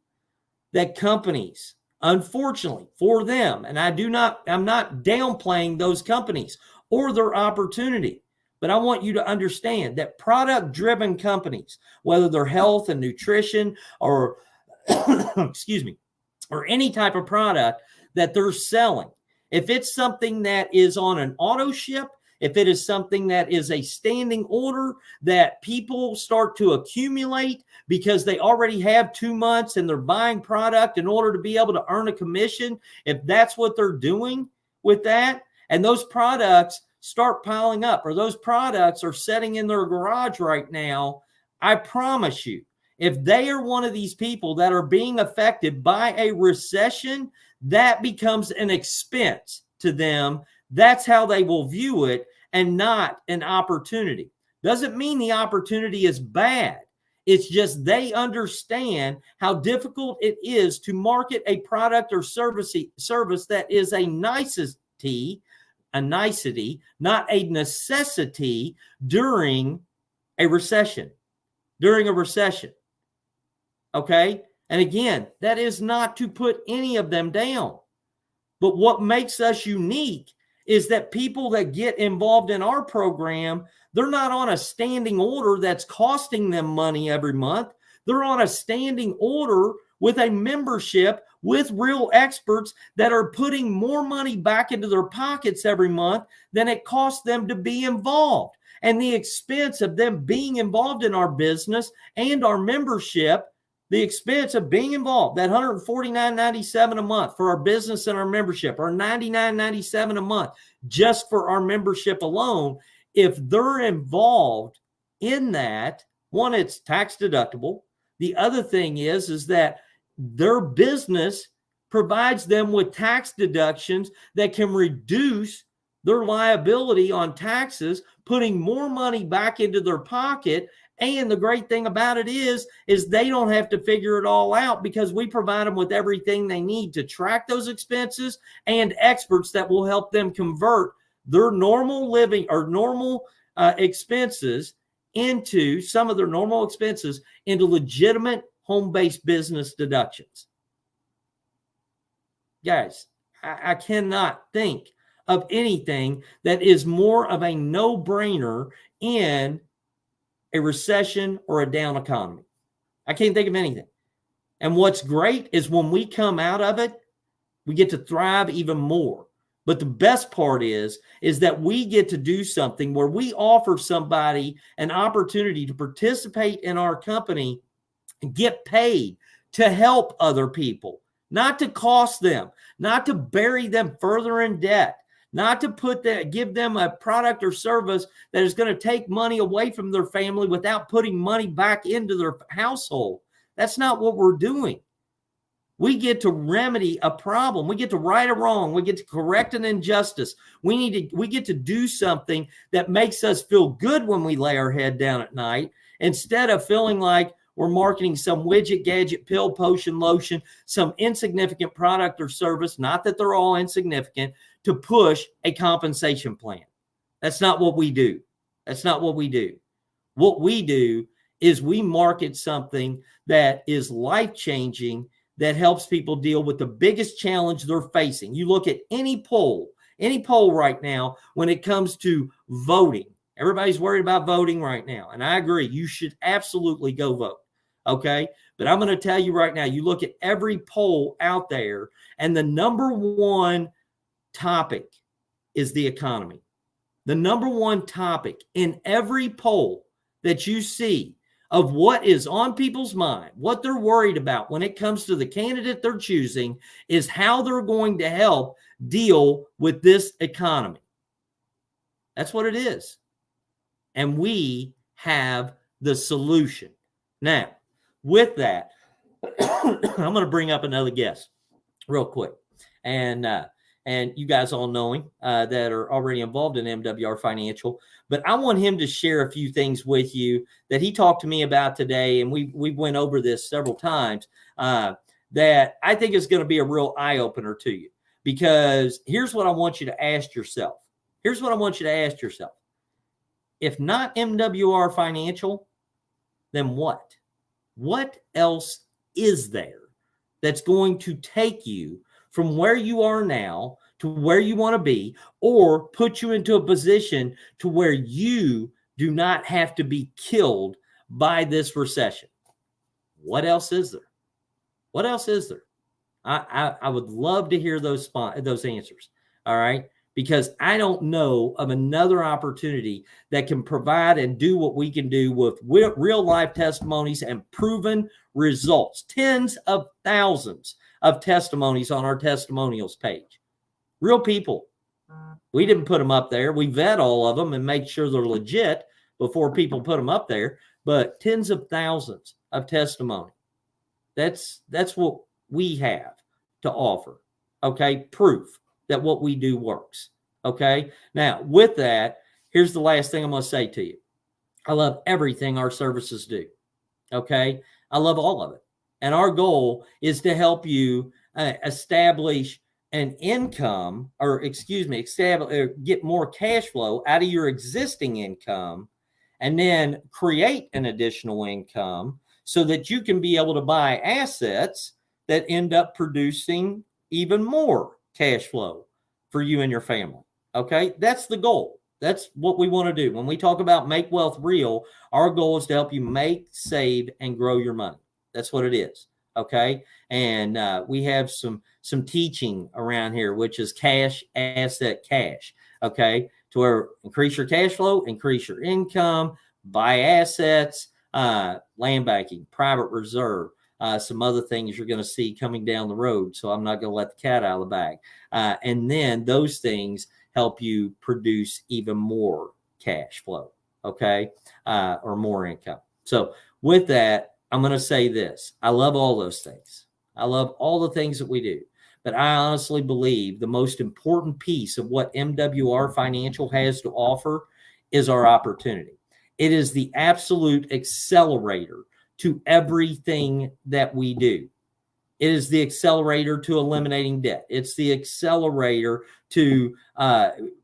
that companies, unfortunately for them, and I'm not downplaying those companies or their opportunity, but I want you to understand that product-driven companies, whether they're health and nutrition or, excuse me, or any type of product that they're selling, if it's something that is on an auto ship, if it is something that is a standing order that people start to accumulate because they already have 2 months and they're buying product in order to be able to earn a commission, if that's what they're doing with that, and those products start piling up, or those products are sitting in their garage right now, I promise you, if they are one of these people that are being affected by a recession, that becomes an expense to them. That's how they will view it, and not an opportunity. Doesn't mean the opportunity is bad. It's just they understand how difficult it is to market a product or service that is a nicety, not a necessity during a recession. Okay? And again, that is not to put any of them down. But what makes us unique is that people that get involved in our program, They're not on a standing order that's costing them money every month. They're on a standing order with a membership with real experts that are putting more money back into their pockets every month than it costs them to be involved. And the expense of them being involved in our business and our membership, the expense of being involved, that $149.97 a month for our business and our membership, or $99.97 a month just for our membership alone, if they're involved in that, one, it's tax deductible. The other thing is that their business provides them with tax deductions that can reduce their liability on taxes, putting more money back into their pocket. And the great thing about it is they don't have to figure it all out, because we provide them with everything they need to track those expenses and experts that will help them convert their normal living or normal expenses into some of their normal expenses into legitimate home-based business deductions. Guys, I cannot think of anything that is more of a no-brainer in a recession or a down economy. I can't think of anything. And what's great is when we come out of it, we get to thrive even more. But the best part is that we get to do something where we offer somebody an opportunity to participate in our company and get paid to help other people, not to cost them, not to bury them further in debt, not to give them a product or service that is going to take money away from their family without putting money back into their household. That's not what we're doing. We get to remedy a problem. We get to right a wrong. We get to correct an injustice. We get to do something that makes us feel good when we lay our head down at night, instead of feeling like we're marketing some widget, gadget, pill, potion, lotion, some insignificant product or service, not that they're all insignificant, to push a compensation plan. That's not what we do. That's not what we do. What we do is we market something that is life-changing, that helps people deal with the biggest challenge they're facing. You look at any poll right now when it comes to voting. Everybody's worried about voting right now. And I agree, you should absolutely go vote. Okay. But I'm going to tell you right now, you look at every poll out there, and the number one topic is the economy. The number one topic in every poll that you see of what is on people's mind, what they're worried about when it comes to the candidate they're choosing, is how they're going to help deal with this economy. That's what it is. And we have the solution. Now, with that, I'm going to bring up another guest real quick. And you guys all know him that are already involved in MWR Financial. But I want him to share a few things with you that he talked to me about today, and we went over this several times, that I think is going to be a real eye-opener to you. Because here's what I want you to ask yourself. If not MWR Financial, then what? What else is there that's going to take you from where you are now to where you want to be, or put you into a position to where you do not have to be killed by this recession? What else is there? What else is there? I would love to hear those answers. All right. Because I don't know of another opportunity that can provide and do what we can do with real life testimonies and proven results. Tens of thousands of testimonies on our testimonials page. Real people. We didn't put them up there. We vet all of them and make sure they're legit before people put them up there. But tens of thousands of testimony. That's what we have to offer. Okay, proof that what we do works. Okay, now with that, here's the last thing I'm going to say to you. I love everything our services do. Okay, I love all of it. And our goal is to help you establish an income, get more cash flow out of your existing income, and then create an additional income so that you can be able to buy assets that end up producing even more cash flow for you and your family. Okay, that's the goal. That's what we want to do. When we talk about make wealth real, our goal is to help you make, save, and grow your money. That's what it is. Okay. And we have some teaching around here, which is cash, asset, cash. Okay. To where increase your cash flow, increase your income, buy assets, land banking, private reserve, some other things you're going to see coming down the road. So I'm not going to let the cat out of the bag. And then those things help you produce even more cash flow, okay, or more income. So with that, I'm going to say this. I love all those things. I love all the things that we do. But I honestly believe the most important piece of what MWR Financial has to offer is our opportunity. It is the absolute accelerator to everything that we do. It is the accelerator to eliminating debt. It's the accelerator to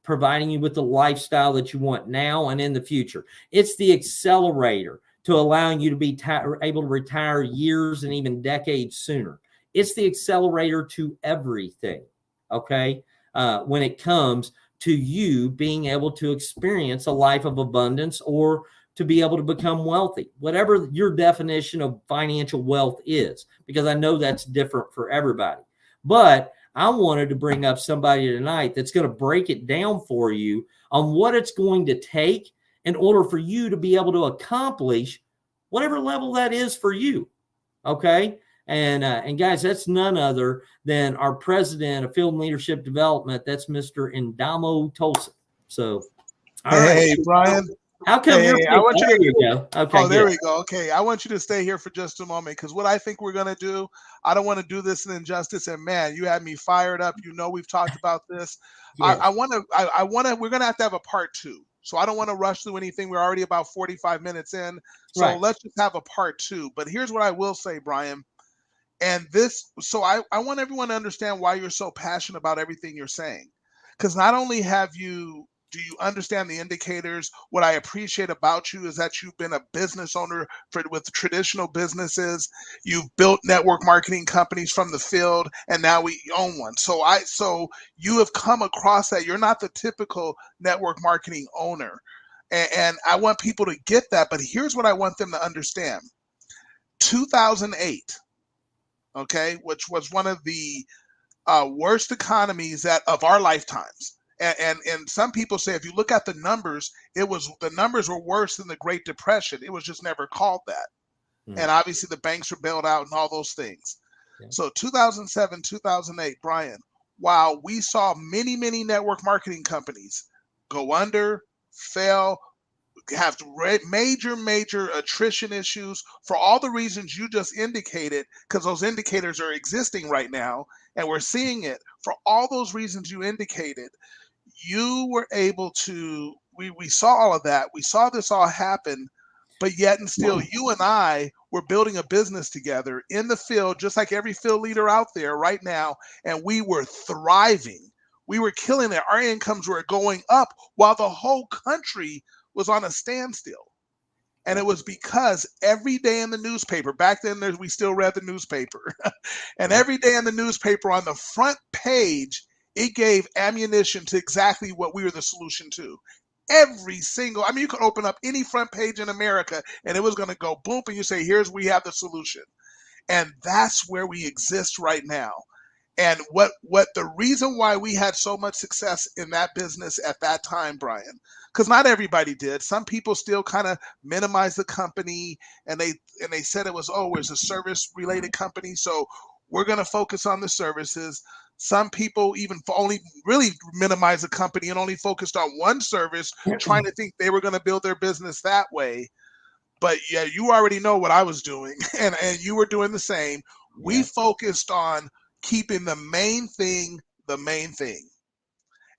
providing you with the lifestyle that you want now and in the future. It's the accelerator to allowing you to be able to retire years and even decades sooner. It's the accelerator to everything, okay, when it comes to you being able to experience a life of abundance or to be able to become wealthy, whatever your definition of financial wealth is, because I know that's different for everybody. But I wanted to bring up somebody tonight that's going to break it down for you on what it's going to take in order for you to be able to accomplish whatever level that is for you. Okay. And guys, that's none other than our president of Field and Leadership Development. That's Mr. Indamo Tolson. So, all right. Hey, Brian. How come you're? I want there you to go. Okay. Oh, there good. we go. Okay, I want you to stay here for just a moment because what I think we're gonna do, I don't want to do this an injustice. And man, you had me fired up. You know, we've talked about this. Yes. I want to. We're gonna have to have a part two. So I don't want to rush through anything. We're already about 45 minutes in. So Right. let's just have a part two. But here's what I will say, Brian. And this, so I want everyone to understand why you're so passionate about everything you're saying. Because not only do you understand the indicators? What I appreciate about you is that you've been a business owner with traditional businesses. You've built network marketing companies from the field, and now we own one. So you have come across that. You're not the typical network marketing owner. And I want people to get that. But here's what I want them to understand. 2008, okay, which was one of the worst economies of our lifetimes. And some people say if you look at the numbers, the numbers were worse than the Great Depression. It was just never called that. And obviously the banks were bailed out and all those things. Yeah. So 2007, 2008, Brian, while we saw many, many network marketing companies go under, fail, have major attrition issues for all the reasons you just indicated, because those indicators are existing right now and we're seeing it. For all those reasons you indicated, you were able to, we saw all of that. We saw this all happen, but yet and still you and I were building a business together in the field, just like every field leader out there right now. And we were thriving. We were killing it. Our incomes were going up while the whole country was on a standstill. And it was because every day in the newspaper, back then we still read the newspaper, and every day in the newspaper on the front page, it gave ammunition to exactly what we were the solution to. Every single, you could open up any front page in America and it was going to go boom, and you say, we have the solution. And that's where we exist right now. And what the reason why we had so much success in that business at that time, Brian, because not everybody did. Some people still kind of minimize the company, and they said it was a service related company. So we're going to focus on the services. Some people even only really minimize the company and only focused on one service, trying to think they were going to build their business that way. But yeah, you already know what I was doing, and you were doing the same. We focused on keeping the main thing.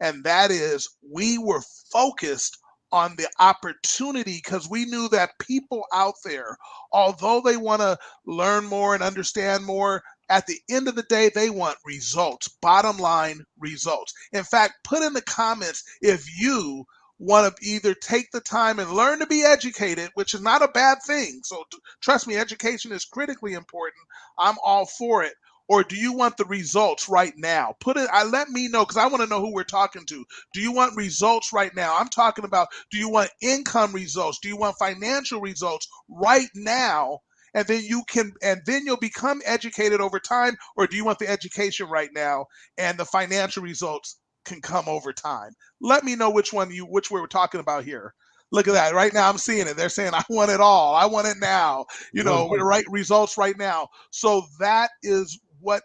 And that is, we were focused on the opportunity, because we knew that people out there, although they want to learn more and understand more, at the end of the day, they want results, bottom line results. In fact, put in the comments if you want to either take the time and learn to be educated, which is not a bad thing. So trust me, education is critically important. I'm all for it. or do you want the results right now? Let me know, because I want to know who we're talking to. Do you want results right now? I'm talking about, do you want income results? Do you want financial results right now? And then you'll become educated over time, or do you want the education right now and the financial results can come over time? Let me know which we're talking about here. Look at that. Right now I'm seeing it. They're saying, I want it all. I want it now. We're right results right now. So that is what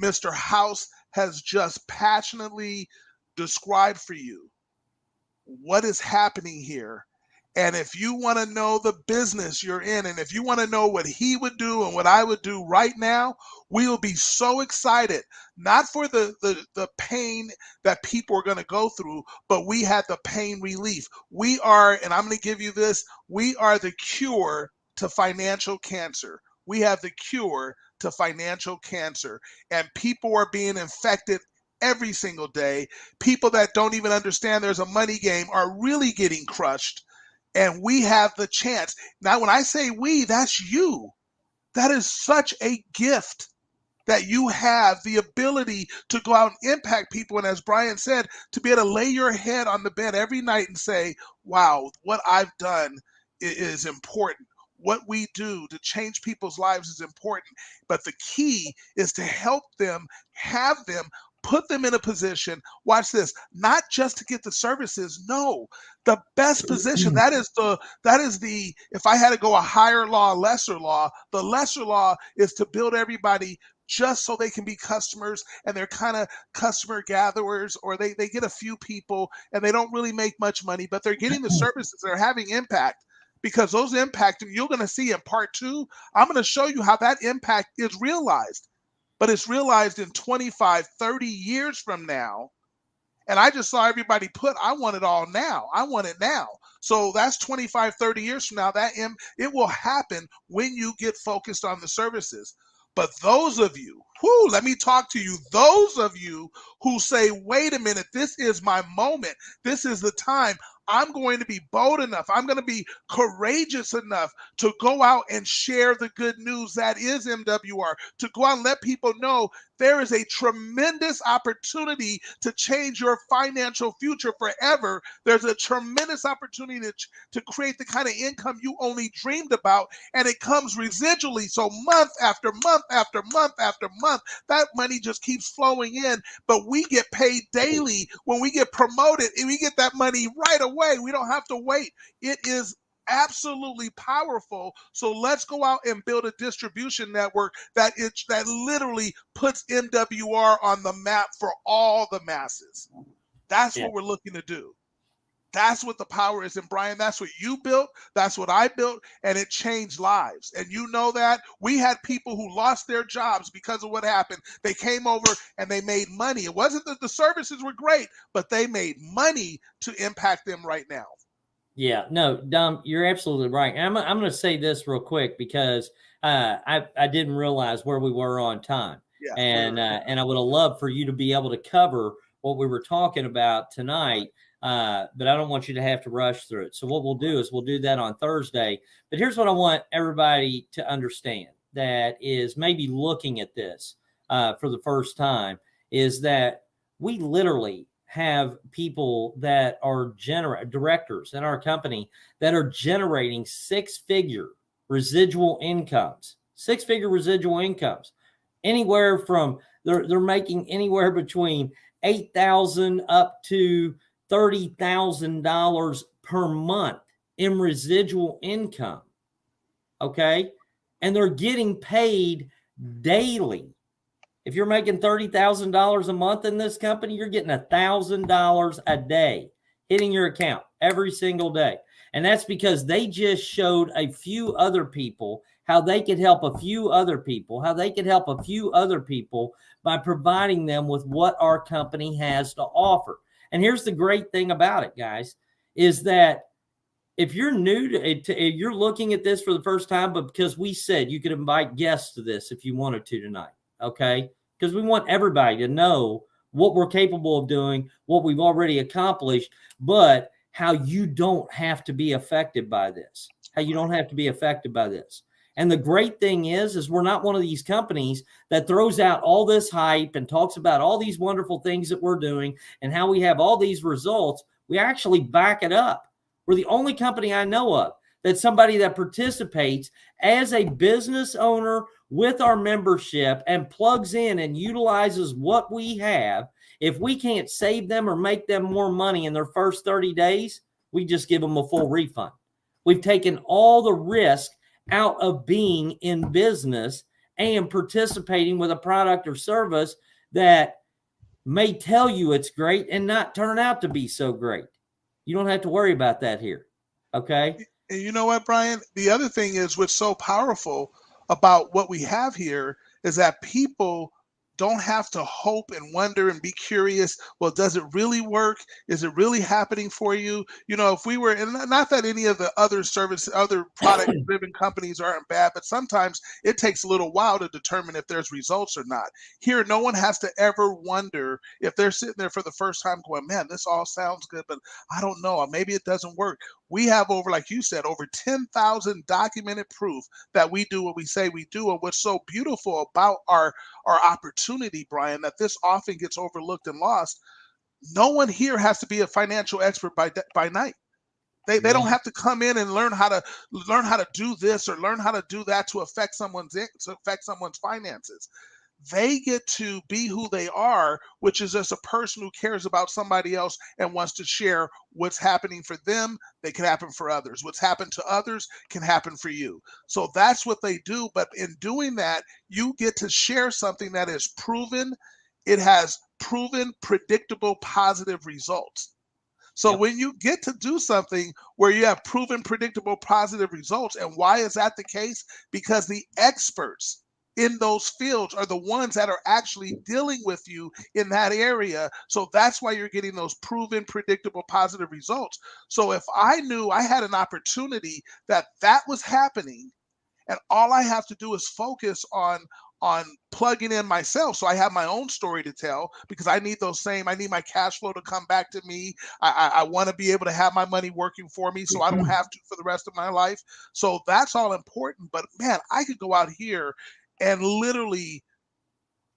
Mr. House has just passionately described for you. What is happening here? And if you want to know the business you're in, and if you want to know what he would do and what I would do right now, we will be so excited, not for the pain that people are going to go through, but we had the pain relief. We are, and I'm going to give you this, we are the cure to financial cancer. We have the cure to financial cancer, and people are being infected every single day. People that don't even understand there's a money game are really getting crushed. And we have the chance. Now, when I say we, that's you. That is such a gift that you have the ability to go out and impact people. And as Brian said, to be able to lay your head on the bed every night and say, wow, what I've done is important. What we do to change people's lives is important. But the key is to help them, have them, put them in a position, watch this, not just to get the services, no, the best position. That is the, if I had to go a higher law, lesser law, the lesser law is to build everybody just so they can be customers, and they're kind of customer gatherers, or they get a few people and they don't really make much money, but they're getting the services, they're having impact. Because those impact, you're going to see in part 2, I'm going to show you how that impact is realized. But it's realized in 25, 30 years from now. And I just saw everybody put, I want it all now. I want it now. So that's 25, 30 years from now. It will happen when you get focused on the services. But those of you, let me talk to you. Those of you who say, wait a minute, this is my moment. This is the time. I'm going to be bold enough. I'm going to be courageous enough to go out and share the good news that is MWR, to go out and let people know there is a tremendous opportunity to change your financial future forever. There's a tremendous opportunity to create the kind of income you only dreamed about, and it comes residually. So month after month after month after month, that money just keeps flowing in, but we get paid daily. When we get promoted, and we get that money right away. We don't have to wait. It is absolutely powerful. So let's go out and build a distribution network that literally puts MWR on the map for all the masses. That's what we're looking to do. That's what the power is. And Brian, that's what you built. That's what I built. And it changed lives. And you know that. We had people who lost their jobs because of what happened. They came over and they made money. It wasn't that the services were great, but they made money to impact them right now. Yeah, no, Dom, you're absolutely right. And I'm going to say this real quick, because I didn't realize where we were on time. Yeah, and I would have loved for you to be able to cover what we were talking about tonight. But I don't want you to have to rush through it. So what we'll do is we'll do that on Thursday. But here's what I want everybody to understand that is maybe looking at this for the first time, is that we literally have people that are directors in our company that are generating six-figure residual incomes, anywhere from they're making anywhere between $8,000 up to $30,000 per month in residual income. Okay. And they're getting paid daily. If you're making $30,000 a month in this company, you're getting $1,000 a day hitting your account every single day. And that's because they just showed a few other people how they could help a few other people, by providing them with what our company has to offer. And here's the great thing about it, guys, is that if you're new to you're looking at this for the first time, but because we said you could invite guests to this if you wanted to tonight, okay? Because we want everybody to know what we're capable of doing, what we've already accomplished, but how you don't have to be affected by this, And the great thing is we're not one of these companies that throws out all this hype and talks about all these wonderful things that we're doing and how we have all these results. We actually back it up. We're the only company I know of that's somebody that participates as a business owner with our membership and plugs in and utilizes what we have. If we can't save them or make them more money in their first 30 days, we just give them a full refund. We've taken all the risk out of being in business and participating with a product or service that may tell you it's great and not turn out to be so great. You don't have to worry about that here. Okay. And you know what, Brian? The other thing is what's so powerful about what we have here is that people don't have to hope and wonder and be curious. Well, does it really work? Is it really happening for you? You know, if we were, and not that any of the other product driven companies aren't bad, but sometimes it takes a little while to determine if there's results or not. Here, no one has to ever wonder if they're sitting there for the first time going, man, this all sounds good, but I don't know. Maybe it doesn't work. We have like you said, over 10,000 documented proof that we do what we say we do. And what's so beautiful about our opportunity, Brian, that this often gets overlooked and lost. No one here has to be a financial expert by night. They don't have to come in and learn how to do this or learn how to do that to affect someone's finances. They get to be who they are, which is just a person who cares about somebody else and wants to share what's happening for them. They can happen for others. What's happened to others can happen for you. So that's what they do. But in doing that, you get to share something that is proven. It has proven, predictable, positive results. So when you get to do something where you have proven, predictable, positive results, and why is that the case? Because the experts in those fields are the ones that are actually dealing with you in that area. So that's why you're getting those proven, predictable, positive results. So if I knew I had an opportunity that was happening, and all I have to do is focus on plugging in myself. So I have my own story to tell because I need my cash flow to come back to me. I want to be able to have my money working for me so I don't have to for the rest of my life. So that's all important. But man, I could go out here and literally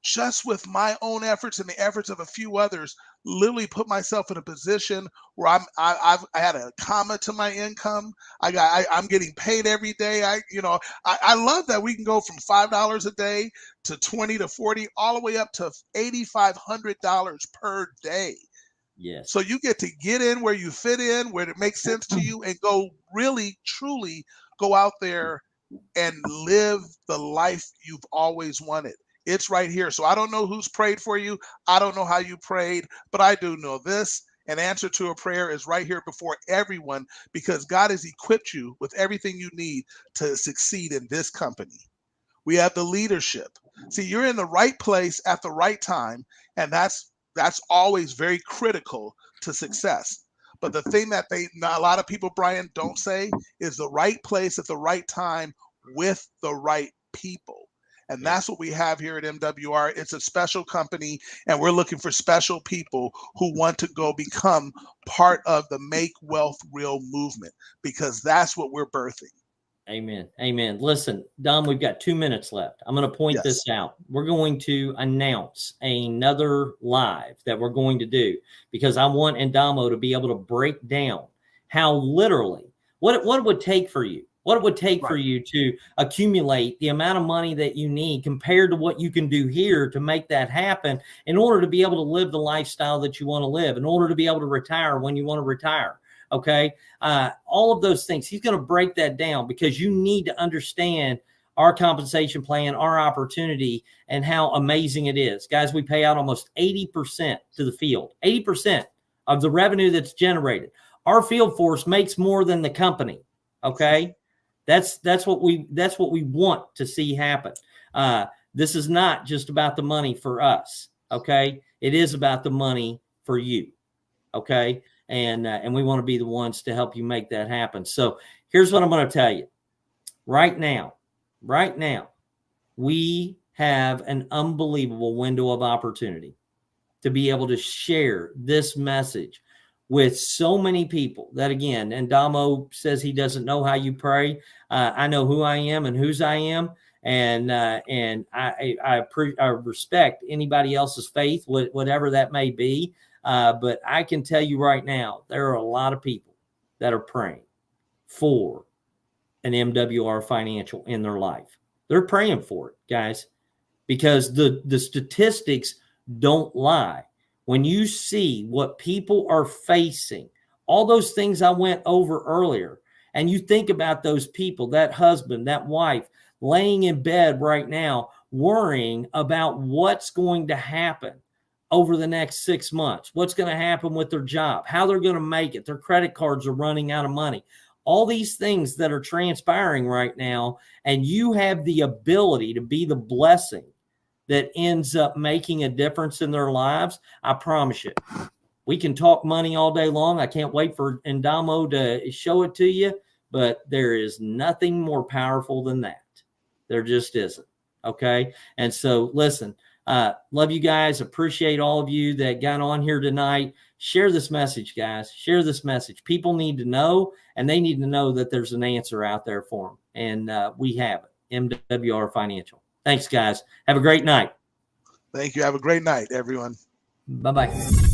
just with my own efforts and the efforts of a few others, literally put myself in a position where I had a comma to my income. I'm getting paid every day. I love that we can go from $5 a day to 20 to 40, all the way up to $8,500 per day. Yes. So you get to get in where you fit in, where it makes sense to you, and go really, truly go out there and live the life you've always wanted. It's right here. So I don't know who's prayed for you. I don't know how you prayed, but I do know this. An answer to a prayer is right here before everyone because God has equipped you with everything you need to succeed in this company. We have the leadership. See, you're in the right place at the right time, and that's always very critical to success. But the thing that a lot of people, Brian, don't say is the right place at the right time with the right people. And that's what we have here at MWR. It's a special company, and we're looking for special people who want to go become part of the Make Wealth Real movement because that's what we're birthing. Amen. Amen. Listen, Dom, we've got 2 minutes left. I'm going to point this out. We're going to announce another live that we're going to do because I want Indamo to be able to break down how literally what it would take for you. What it would take for you to accumulate the amount of money that you need compared to what you can do here to make that happen in order to be able to live the lifestyle that you want to live, in order to be able to retire when you want to retire. Okay. All of those things. He's going to break that down because you need to understand our compensation plan, our opportunity, and how amazing it is. Guys, we pay out almost 80% to the field, 80% of the revenue that's generated. Our field force makes more than the company. Okay. That's what we want to see happen. This is not just about the money for us. Okay. It is about the money for you. Okay. And we want to be the ones to help you make that happen. So here's what I'm going to tell you right now, we have an unbelievable window of opportunity to be able to share this message with so many people that, again, and Damo says he doesn't know how you pray. I know who I am and whose I am. And I respect anybody else's faith, whatever that may be. But I can tell you right now, there are a lot of people that are praying for an MWR Financial in their life. They're praying for it, guys, because the statistics don't lie. When you see what people are facing, all those things I went over earlier, and you think about those people, that husband, that wife, laying in bed right now, worrying about what's going to happen over the next 6 months, what's going to happen with their job, how they're going to make it, their credit cards are running out of money, all these things that are transpiring right now, and you have the ability to be the blessing that ends up making a difference in their lives. I promise you, we can talk money all day long. I can't wait for Endamo to show it to you, but there is nothing more powerful than that. There just isn't. Okay. And so listen, love you guys. Appreciate all of you that got on here tonight. Share this message, guys. Share this message. People need to know, and they need to know that there's an answer out there for them. And we have it. MWR Financial. Thanks, guys. Have a great night. Thank you. Have a great night, everyone. Bye-bye.